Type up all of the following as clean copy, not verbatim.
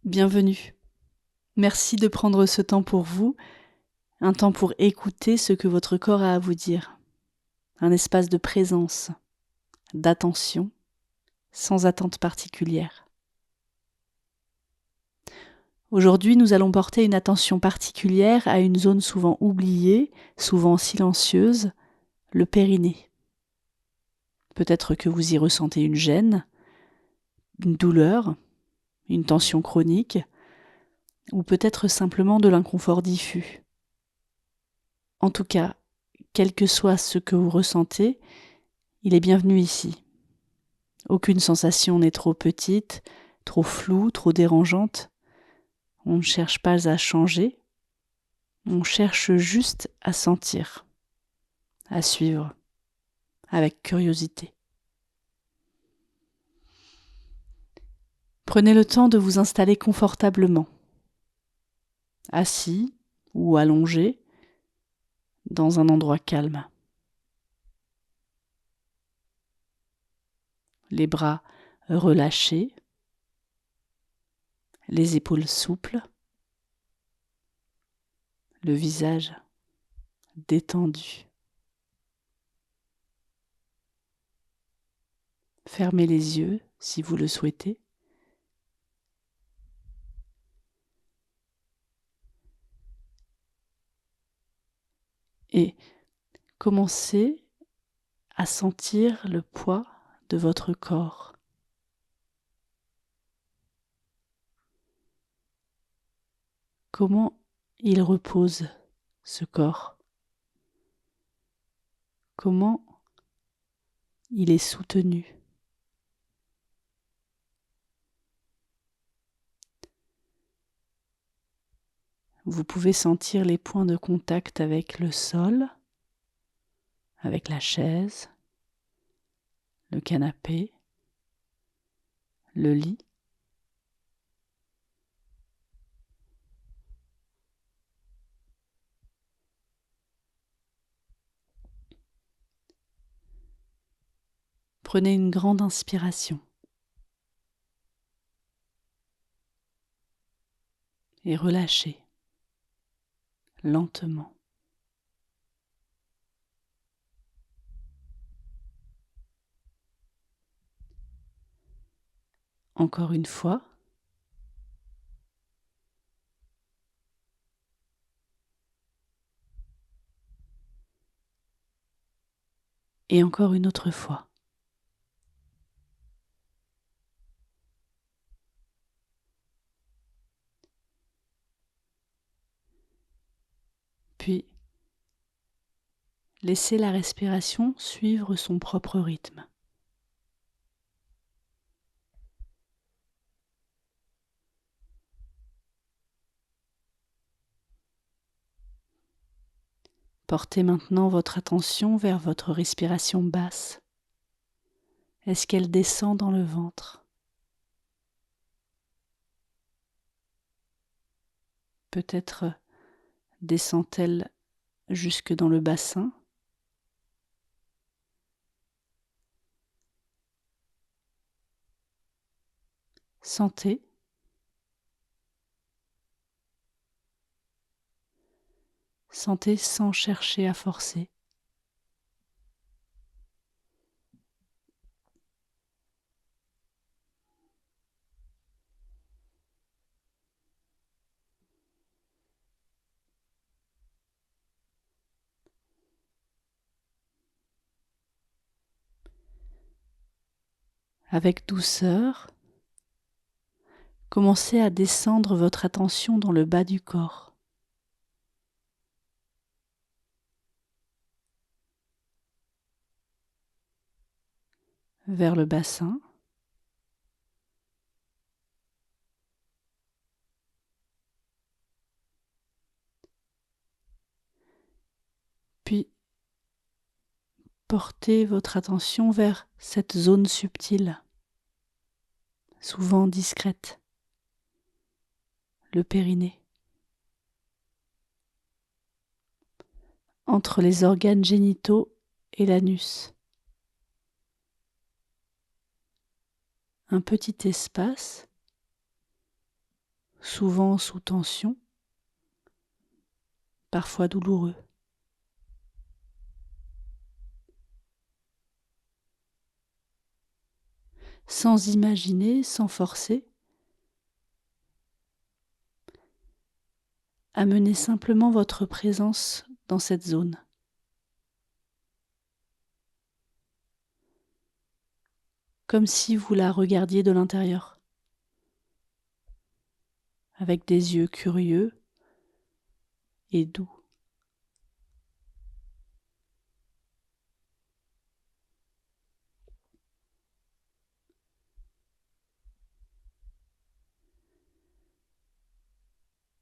Bienvenue. Merci de prendre ce temps pour vous, un temps pour écouter ce que votre corps a à vous dire. Un espace de présence, d'attention, sans attente particulière. Aujourd'hui, nous allons porter une attention particulière à une zone souvent oubliée, souvent silencieuse, le périnée. Peut-être que vous y ressentez une gêne, une douleur, une tension chronique, ou peut-être simplement de l'inconfort diffus. En tout cas, quel que soit ce que vous ressentez, il est bienvenu ici. Aucune sensation n'est trop petite, trop floue, trop dérangeante. On ne cherche pas à changer, on cherche juste à sentir, à suivre, avec curiosité. Prenez le temps de vous installer confortablement, assis ou allongé, dans un endroit calme. Les bras relâchés, les épaules souples, le visage détendu. Fermez les yeux si vous le souhaitez. Et commencez à sentir le poids de votre corps. Comment il repose, ce corps? Comment il est soutenu? Vous pouvez sentir les points de contact avec le sol, avec la chaise, le canapé, le lit. Prenez une grande inspiration et relâchez lentement. Encore une fois. Et encore une autre fois. Puis, laissez la respiration suivre son propre rythme. Portez maintenant votre attention vers votre respiration basse. Est-ce qu'elle descend dans le ventre? Peut-être descend-elle jusque dans le bassin? Sentez. Sentez sans chercher à forcer. Avec douceur, commencez à descendre votre attention dans le bas du corps. Vers le bassin. Puis, portez votre attention vers cette zone subtile, souvent discrète, le périnée. Entre les organes génitaux et l'anus. Un petit espace souvent sous tension, parfois douloureux. Sans imaginer, sans forcer, amenez simplement votre présence dans cette zone. Comme si vous la regardiez de l'intérieur, avec des yeux curieux et doux.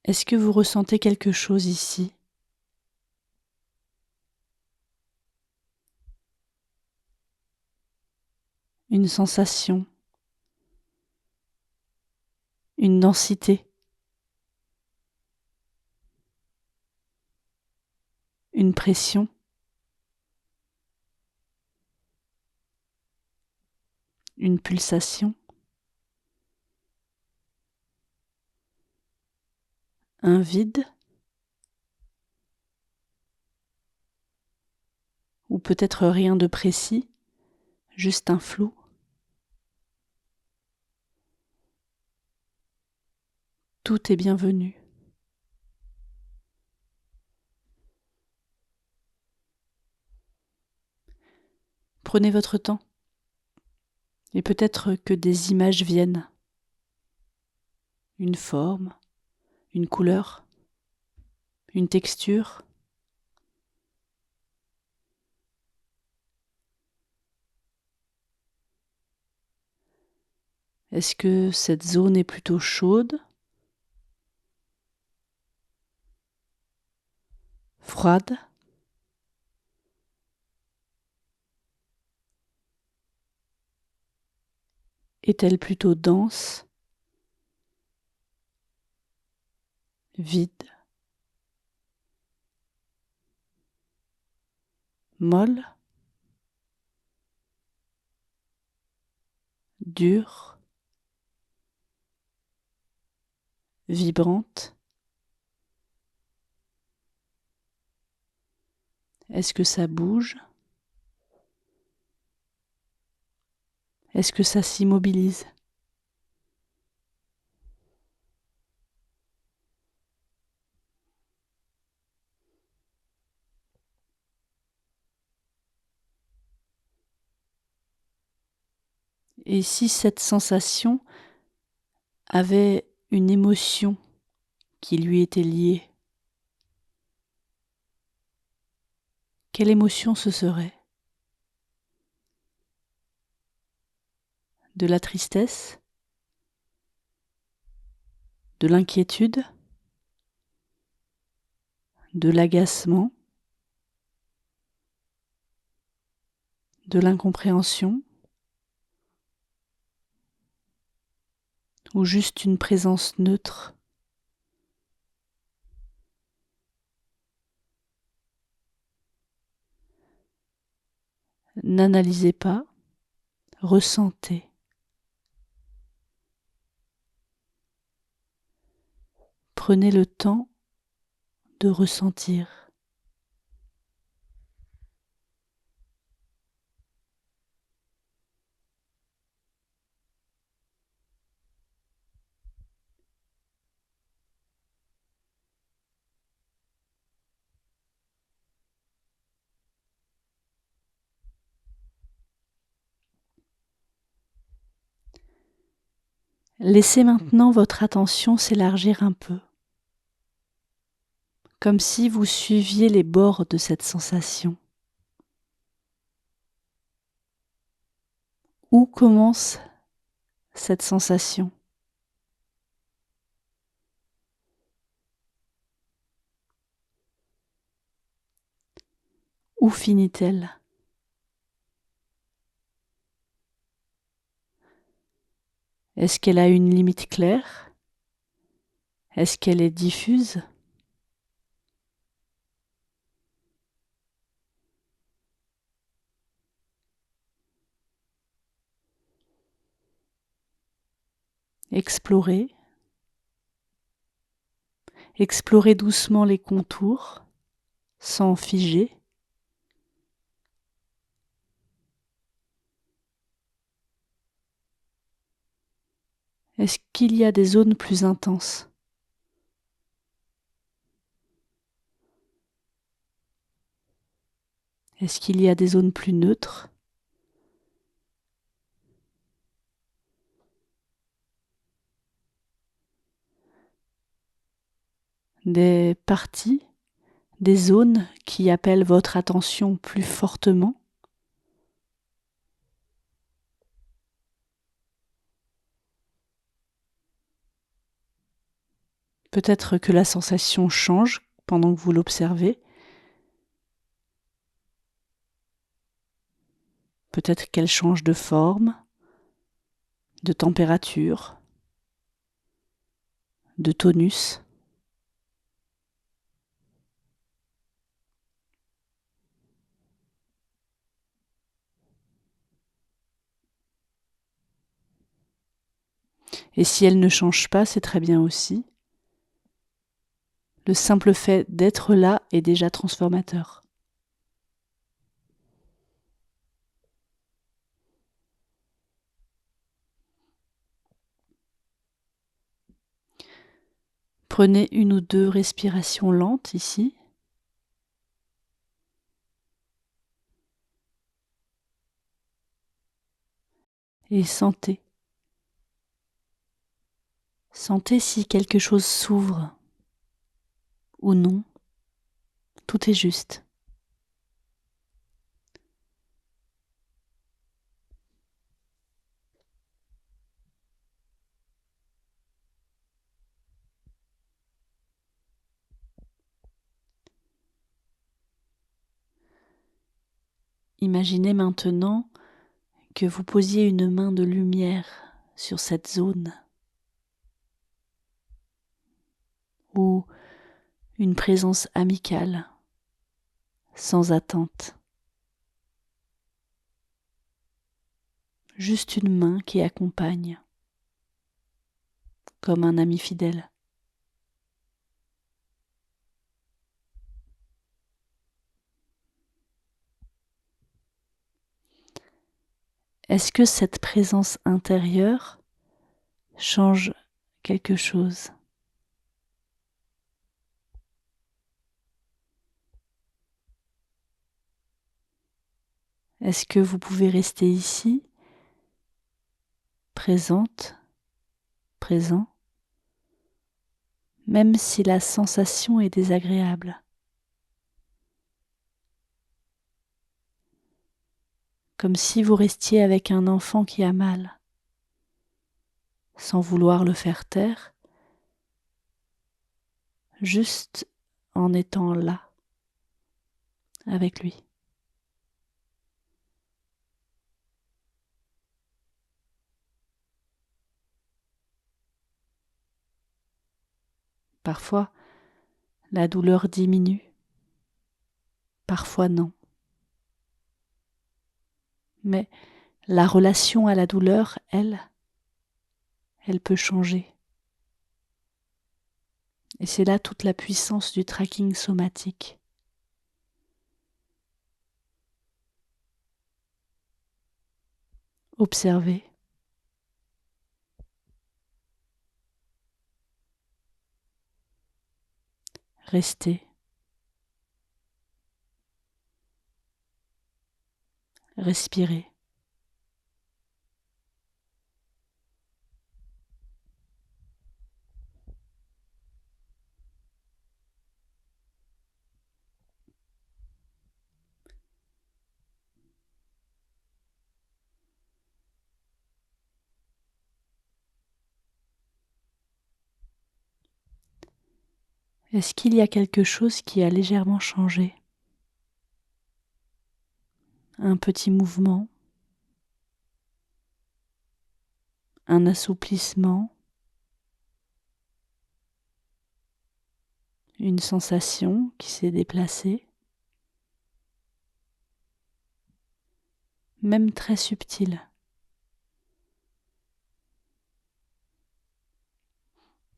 Est-ce que vous ressentez quelque chose ici ? Une sensation, une densité, une pression, une pulsation, un vide, ou peut-être rien de précis, juste un flou. Tout est bienvenu. Prenez votre temps et peut-être que des images viennent. Une forme, une couleur, une texture. Est-ce que cette zone est plutôt chaude, froide ? Est-elle plutôt dense, vide, molle, dure, vibrante ? Est-ce que ça bouge ? Est-ce que ça s'immobilise ? Et si cette sensation avait une émotion qui lui était liée, quelle émotion ce serait ? De la tristesse ? De l'inquiétude ? De l'agacement ? De l'incompréhension ? Ou juste une présence neutre ? N'analysez pas, ressentez. Prenez le temps de ressentir. Laissez maintenant votre attention s'élargir un peu, comme si vous suiviez les bords de cette sensation. Où commence cette sensation ? Où finit-elle ? Est-ce qu'elle a une limite claire ? Est-ce qu'elle est diffuse ? Explorez, Explorez doucement les contours, sans figer. Est-ce qu'il y a des zones plus intenses ? Est-ce qu'il y a des zones plus neutres ? Des parties, des zones qui appellent votre attention plus fortement ? Peut-être que la sensation change pendant que vous l'observez. Peut-être qu'elle change de forme, de température, de tonus. Et si elle ne change pas, c'est très bien aussi. Le simple fait d'être là est déjà transformateur. Prenez une ou deux respirations lentes ici. Et sentez. Sentez si quelque chose s'ouvre ou non. Tout est juste. Imaginez maintenant que vous posiez une main de lumière sur cette zone ou une présence amicale, sans attente. Juste une main qui accompagne, comme un ami fidèle. Est-ce que cette présence intérieure change quelque chose ? Est-ce que vous pouvez rester ici, présente, présent, même si la sensation est désagréable ? Comme si vous restiez avec un enfant qui a mal, sans vouloir le faire taire, juste en étant là, avec lui. Parfois, la douleur diminue, parfois non. Mais la relation à la douleur, elle peut changer. Et c'est là toute la puissance du tracking somatique. Observez. Restez. Respirez. Est-ce qu'il y a quelque chose qui a légèrement changé ? Un petit mouvement, un assouplissement, une sensation qui s'est déplacée, même très subtile.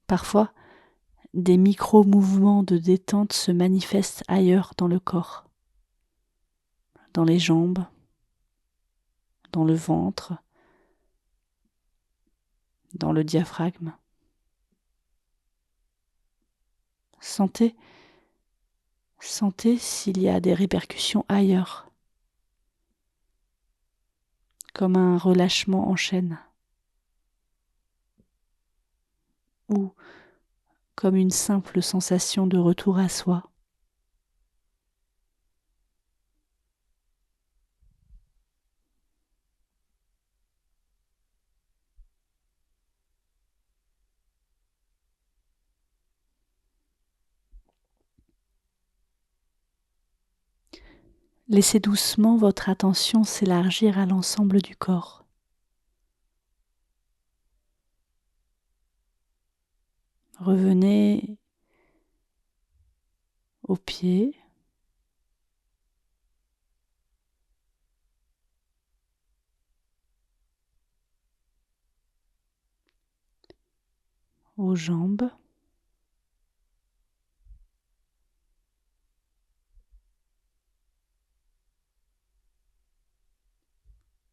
Parfois, des micro-mouvements de détente se manifestent ailleurs dans le corps, dans les jambes, dans le ventre, dans le diaphragme. Sentez s'il y a des répercussions ailleurs, comme un relâchement en chaîne, ou comme une simple sensation de retour à soi. Laissez doucement votre attention s'élargir à l'ensemble du corps. Revenez aux pieds, aux jambes,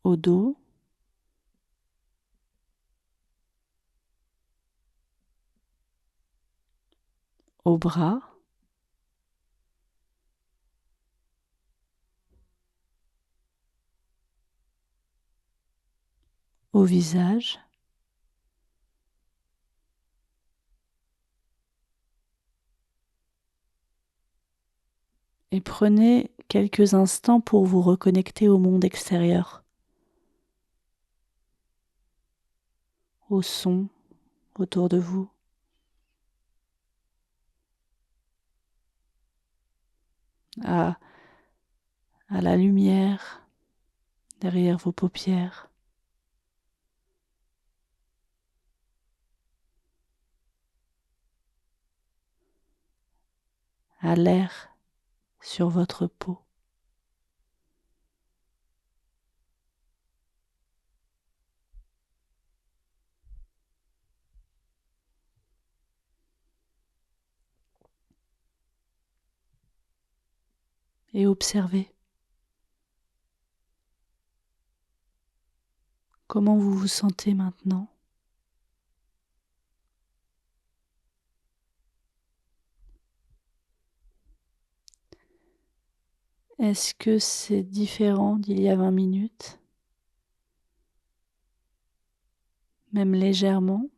au dos, aux bras, au visage, et prenez quelques instants pour vous reconnecter au monde extérieur, au son autour de vous, à la lumière derrière vos paupières, à l'air sur votre peau. Et observez comment vous vous sentez maintenant. Est-ce que c'est différent d'il y a 20 minutes? Même légèrement?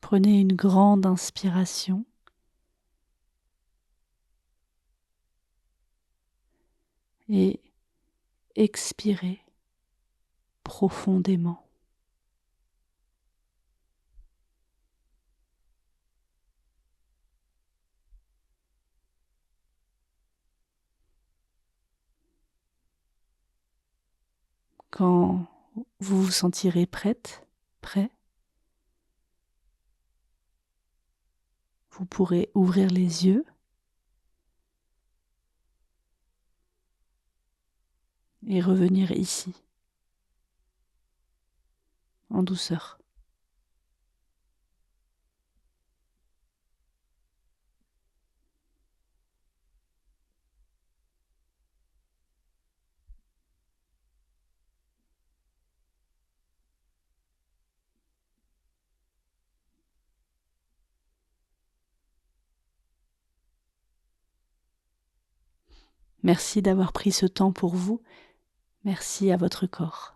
Prenez une grande inspiration et expirez profondément. Quand vous vous sentirez prêt, vous pourrez ouvrir les yeux et revenir ici, en douceur. Merci d'avoir pris ce temps pour vous. Merci à votre corps.